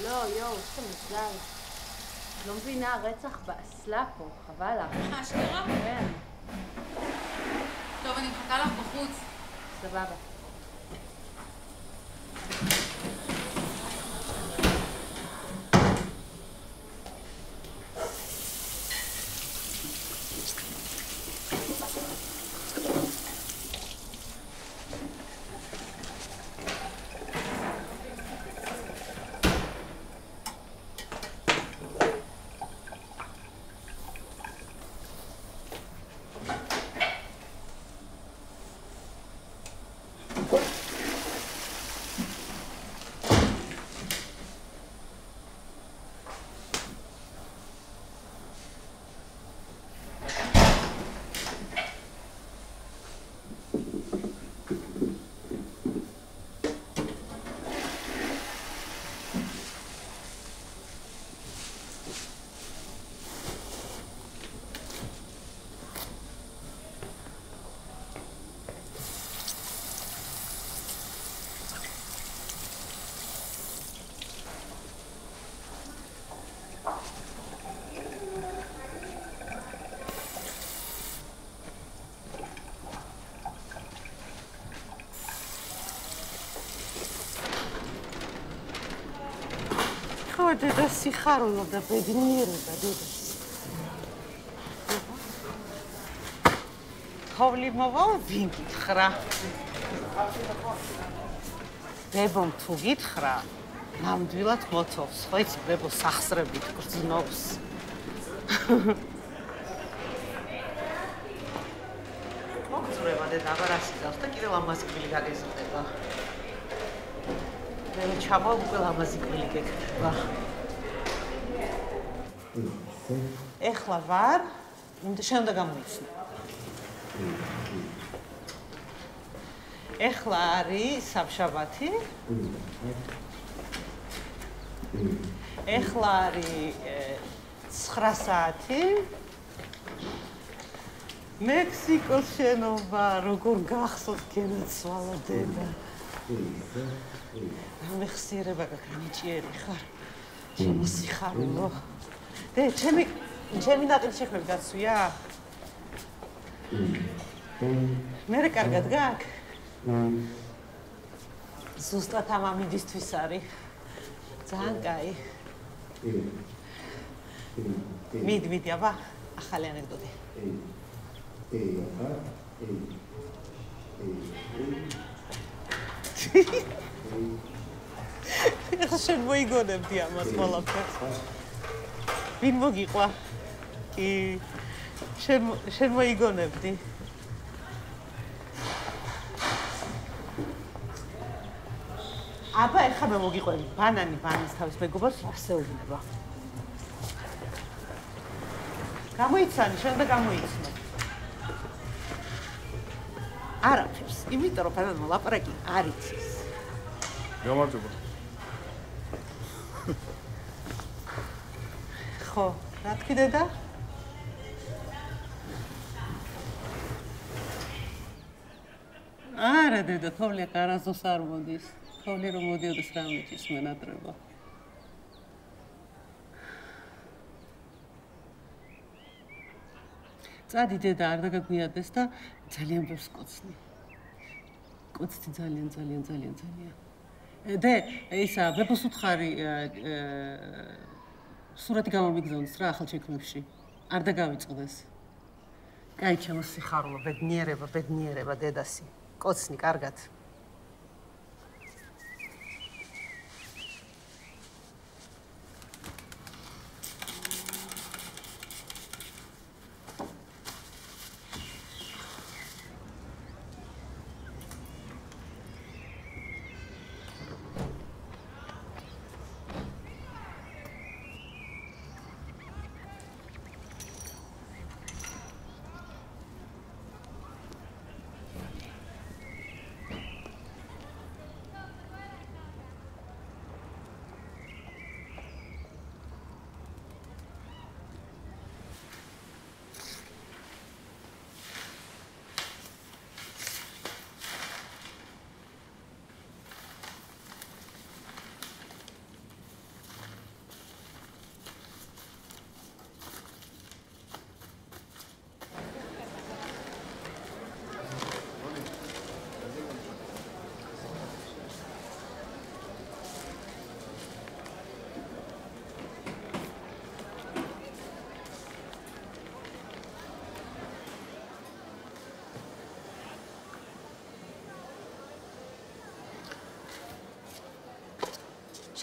לא, יואו, יש כאן מזל. לא מבינה, רצח באסלה פה, חבל לך. אשכרה? כן. טוב, אני מחכה לך בחוץ. סבבה. დედა სიხარულო და ბედნიერება დედა. ხოვლი მოვა ვინ გითხრა? ბებომ თუ გითხრა, ნამდვილად მოთოვს, ხო იცი ბებო სახსრებით გრძნობს. მოგწრება დედა აღარასი გავს და კიდევ ამას კვილი გაგეზრდება. მე ჩამოვ უკვე ლამაზი კვილი გეკრება. ეხლა ვარ, შენ უნდა გამოიცნო. ეხლა არის საბშაბათი. ეხლა არის 9 საათი. მექსიკოს შენობა, როგორ გახსოვთ გენაცვალა დედა. მეხსიერება გაქვს, ნიჭიერი ხარ. შემოსიხარულო. ჩემი ნაყინი შექმნები გაცვია? მერე კარგად გაქვს? ზუსტად ამ ამიდისთვის არის. ძალიან კაი. მიდი, აბა, ახალი ანეკდოტი. ეხლა შენ მოიგონებდი ამას ყველაფერს. ვინ მოგიყვა? კი, შენ მოიგონებდი. აბა, ეხლა მე მოგიყვები ბანანი ბანის თავის მეგობარს ასეუბნება. გამოიცანი, შენ და გამოიცნო. არაფერს, იმიტომ რომ ბანანმა მოლაპარაკი არ იცის. გამარჯობა. ხო, რა თქვი დედა? არა დედა, თოვლი არასდროს არ მოდის. თოვლი რომ მოდიოდეს რა მიჭის მენატრება. წადი დედა, არ დაგაგვიადეს და ძალიან ბევრს კოცნი. კოცნი ძალიან. დე, ისა, ბებოს უთხარი სურათი გამომიგზავნოს რა ახალ შექმნებში. არ დაგავიწყდეს. კაი, შემოსიხარულო, ბედნიერება დედასი. კოცნი, კარგად.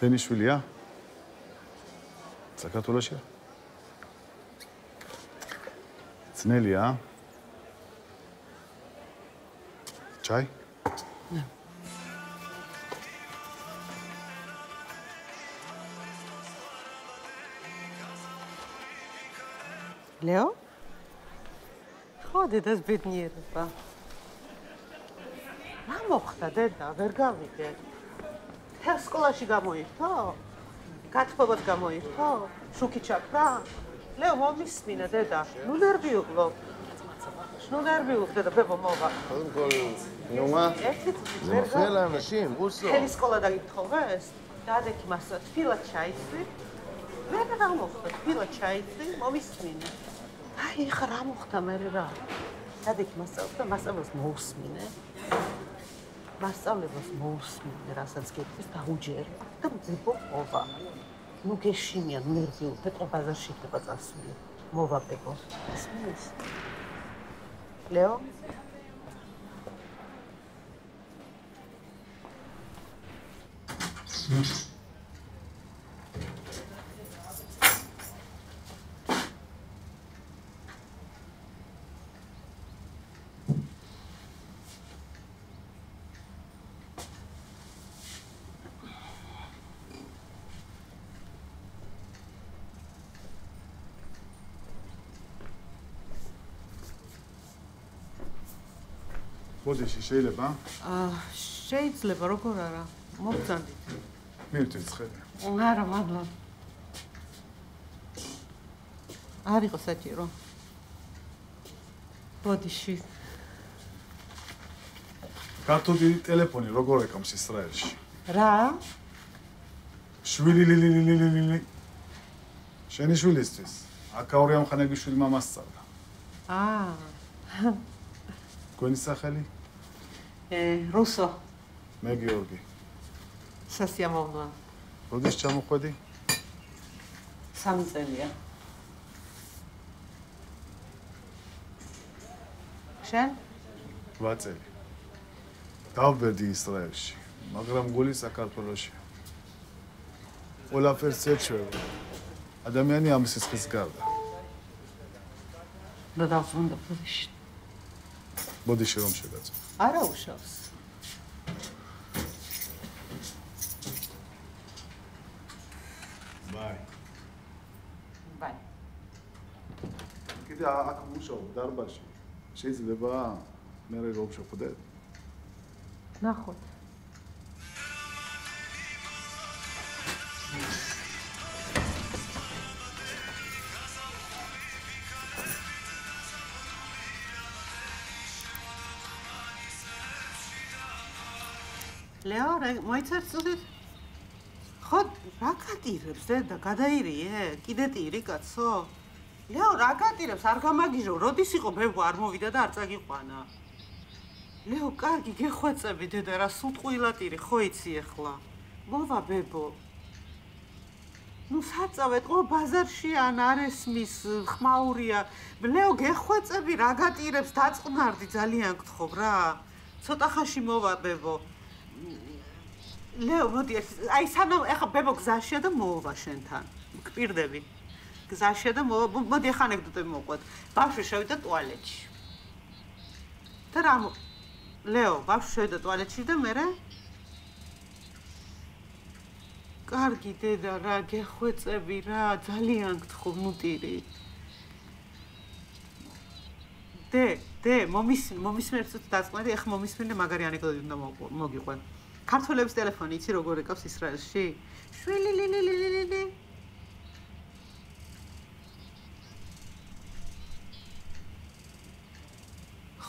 შენი შვილია? საქართველოშია? ძნელია? ჩაი? ნე. ლეო? ხო, დედას ბედნიერება. რა მოხდა, დედა? ვერ გავიგე. თელ სკოლაში გამოირთო? გათბობად გამოირთო? შუქი ჩაქრა? ლეო, მომისმინე, დედა. ნუ ნერვი უღლო. ნუ ნერვი უღლო, დედა, ბებო მოვა. ნუმა? ერთი წუთი ვერ გავიგე. ხელა მაშინ, უსო. თელი სკოლა დაგითხოვეს? დადექი მასა, თბილად ჩაიცვი. ვერ რა მოხდა, თბილად ჩაიცვი, მომისმინე. აი, ხა რა მოხდა მე რა? დადექი მასწავლებს და მასწავლებს მოусმინე. მასწავლებას მოусმინე, რასაც გეტყვის დაუჯერე და მძებო მოვა. ნუ გეშინია, ნერვიულ, პეტრე ბაზარში იქნება წასული. მოვა პეპო. ისმის. ლეო? ბოდიში შეიძლება? შეიძლება, როგორ არა? მოგწანდით. მივთვით ცხელი. არა, მადლობა. არ იყო საჭირო. ბოდიში. ქართული ტელეფონი როგორ ეკამს ისრაელში? რა? შვილი ლილილილილილი. შენი შვილისთვის. აკაური ამხანაგიშვილმა მასწავლა. გვენი სახელი? რუსო. მე გიორგი. სასიამოვნოა. როდის ჩამოხვედი? 3 წელია. შენ? 8 წელი. დავბერდი ისრაელში, მაგრამ გული საქართველოშია. ყველაფერს ეჩვევა. ადამიანი ამ სიცხის გარდა. და დავზრუნდა ბოდიში. ბოდიში რომ შეგაწო. არა უშავს. ბაი. ბაი. კიდე აქ მუშაობ დარბაზში. შეიძლება მე რომ შევხვდეთ? ნახოთ. ლეო, მოიცარ წუდით? ხო, რა გატირებს, დედა, გადაირიე? კიდე ტირი, კაცო? ლეო, რა გატირებს, არ გამაგიჟო, როდის იყო ბებო არ მოვიდა და არ წაგიყვანა? ლეო, კარგი, გეხვეწები, დედა, რა სუტყვილა ტირი, ხო იცი ახლა? მოვა ბებო. ნუ საწავეთ, ყო ბაზარში ან არ ესმის, ხმაურია. ლეო, გეხვეწები, რა გატირებს, დაწყნარდი, ძალიან გთხოვ რა. ცოტა ხანში მოვა ბებო. ლეო, მოდი, აი სანამ ეხა ბებო გზაშია და მოვა შენთან. გპირდები. გზაშია და მოვა, მოდი ეხა ანეკდოტები მოყვეთ. ბავშვი შევიდა ტუალეტში. და რა ლეო, ბავშვი შევიდა ტუალეტში და მერე? კარგი დედა, რა გეხვეწები რა, ძალიან გთხოვ, ნუ ტირი. დე, მომისმენ ერთ დაწყნარი, ეხა მომისმენე მაგარი ანეკდოტი უნდა მოგიყვე. ქართველების ტელეფონი იცი როგორ ეკავს ისრაელში? შვილი.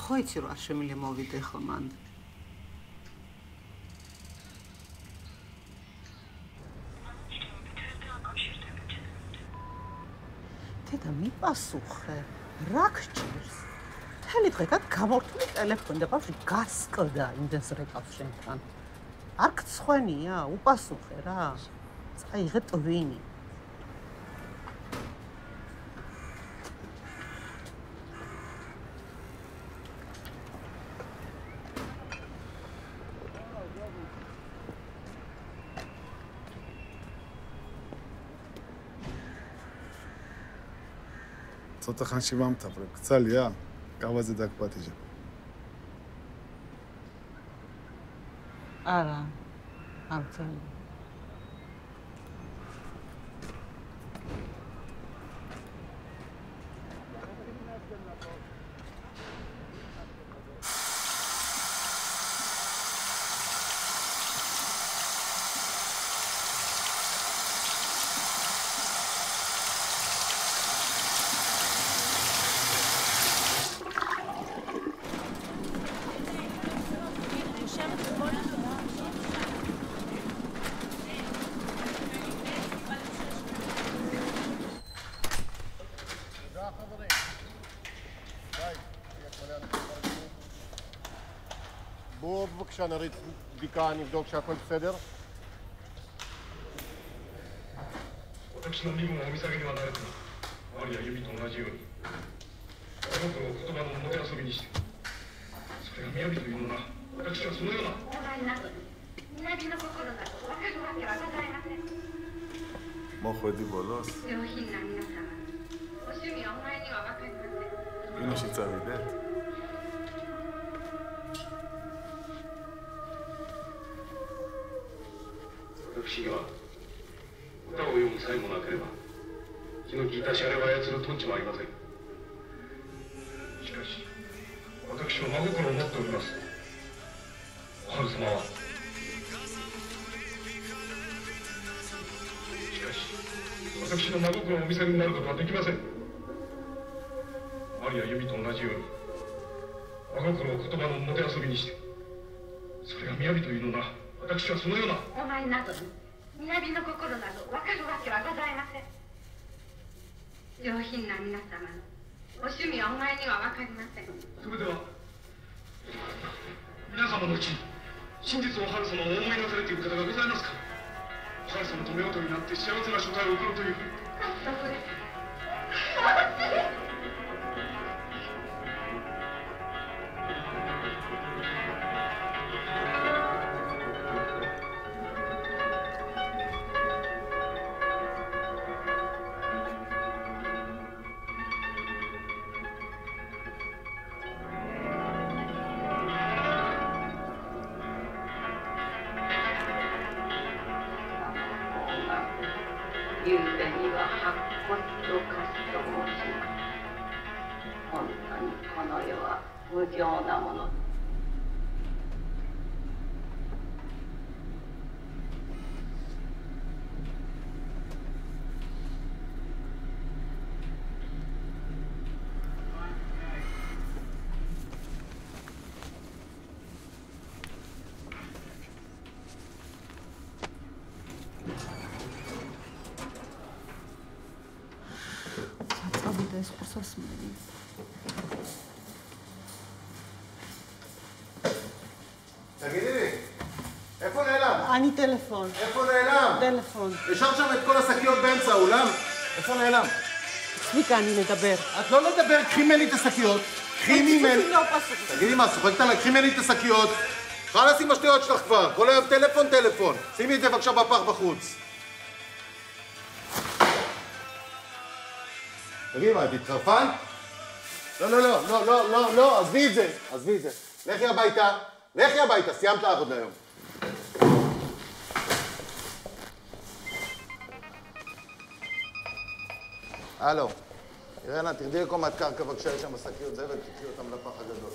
ხო იცი რომ არ შემიძლია მოვიდე ხო მან? დედა მიპასუხე, რა გჭირს? მთელი დღე გამორთული ტელეფონი და ბავშვი გასკლდა იმდენს რეკავს შენთან. არ გცხვენია, უპასუხე რა. წაიღე ტვინი. ცოტა ხანში ვამთავრებ. გცალია? კავაზე დაგპატიჟებ. არა. არ ძალიან. בוא בבקשה נריץ בדיקה, נבדוק שהכל בסדר. 私の身分はお見下げにはなれず、マリア由美と同じように、あの子の言葉のもてあそびにして、それが雅というのな、私はそのような。お前などに、南の心など分かるわけはございません。 მოხვედი ბოლოს? 上品な皆様、お趣味はお前には分かりません。 კინოში წავიდეთ? 私には歌を読む才もなければ気の利いたシャレを操るトンチもありません。しかし私は真心を持っております。お春様はしかし私の真心をお見せになることはできません。マリア由美と同じように真心を言葉のもてあそびにして、それが雅というのな、私はそのような。お前などに南の心など分かるわけはございません。上品な皆様のお趣味はお前には分かりません。それでは皆様のうちに真実を春様をお思いなされている方がございますか。春様と夫婦になって幸せな所帯を送ろうというふうに。そこです。ゆうべには白骨と化しと申します。本当にこの世は無情なもの。ეს ხოსასმენი. תגידי, איפה נעלם? אני טלפון. איפה נעלם? טלפון. השארת שם את כל השקיות באמצע האולם? איפה נעלם? צביקה, אני לדבר. את לא לדבר, קחי ממני את השקיות. קחי ממני. תגידי מה, צוחקת עליי, קחי ממני את השקיות. חלאס עם השטויות שלך כבר, כל היום טלפון. שימי את זה בבקשה בפח בחוץ. תגידי מה, את התחרפנת? לא, עזבי את זה. לכי הביתה, סיימת לעבוד להיום. הלו, אירנה, תרדי לקומת קרקע בבקשה, יש שם שקיות זבל, תקחי אותם לפח הגדול.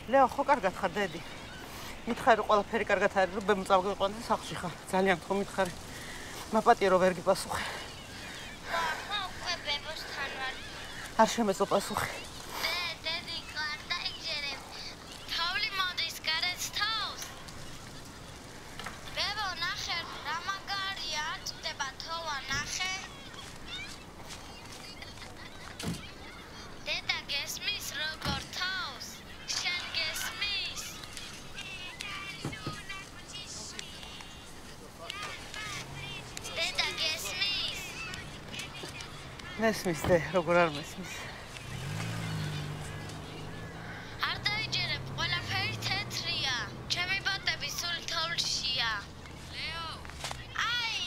ლეო, ხო კარგად ხარ, დედი? მითხარი, ყველაფერი კარგად არის, რომ ბემ წავიყვანდი სახლში ხარ. ძალიან ხო მითხარი. მაპატირო ვერ გიპასუხე. ხო, უკვე ბებოსთან ვარ. არ შემეწო პასუხი. დედი, ხარ დაიჯერებ. თავლი მოდის გარეთ თავს. ბებო, ნახე, რა მაგარია, არ წდება თოვა, ნახე. დედა გესმის როგორ თავს? შენ გესმის? დედა გესმის? მესმის დე, როგორ არ მესმის. არ დაიჯერებ, ყველაფერი თეთრია. ჩემი ბატები სულ თოვლშია. ლეო. აი.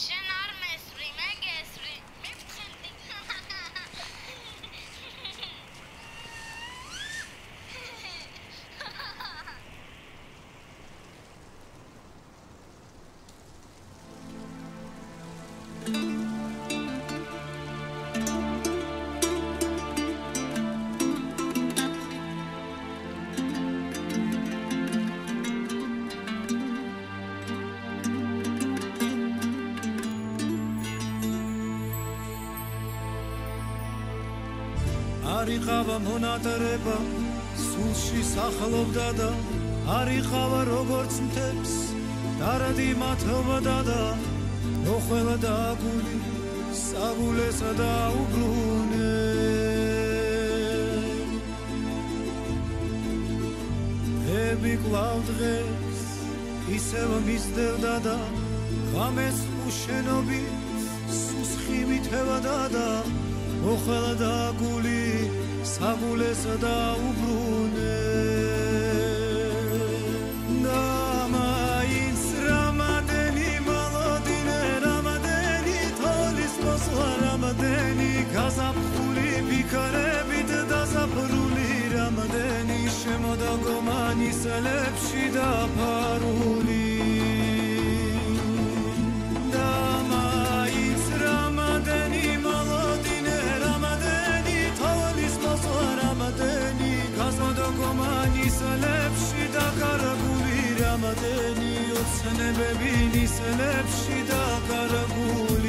შენ არ მესვრი, მე გესვრი. მიფხენდი. არიყავა მონატრება სულში სახლობდა და არიყავა როგორც მთებს დარადი მათოვდა და მოხველა და გული საგულესა და უბრუნე ები კვლავ დღეს ისევ მისდევდა და ღამეს უშენობი სუსხი მითევდა და მოხველა და გული საგულესა და უბრუნე და მაინც რამადენი მოლოდინე რამადენი თოლის მოსვლა რამადენი გაზაფხული ფიქრებით დაზაფრული რამადენი შემოდა გომანის ლებში დაფარული და მაინც რამადენი გომანის ლებში დაკარგული რამადენი ოცნებები ნის ლებში დაკარგული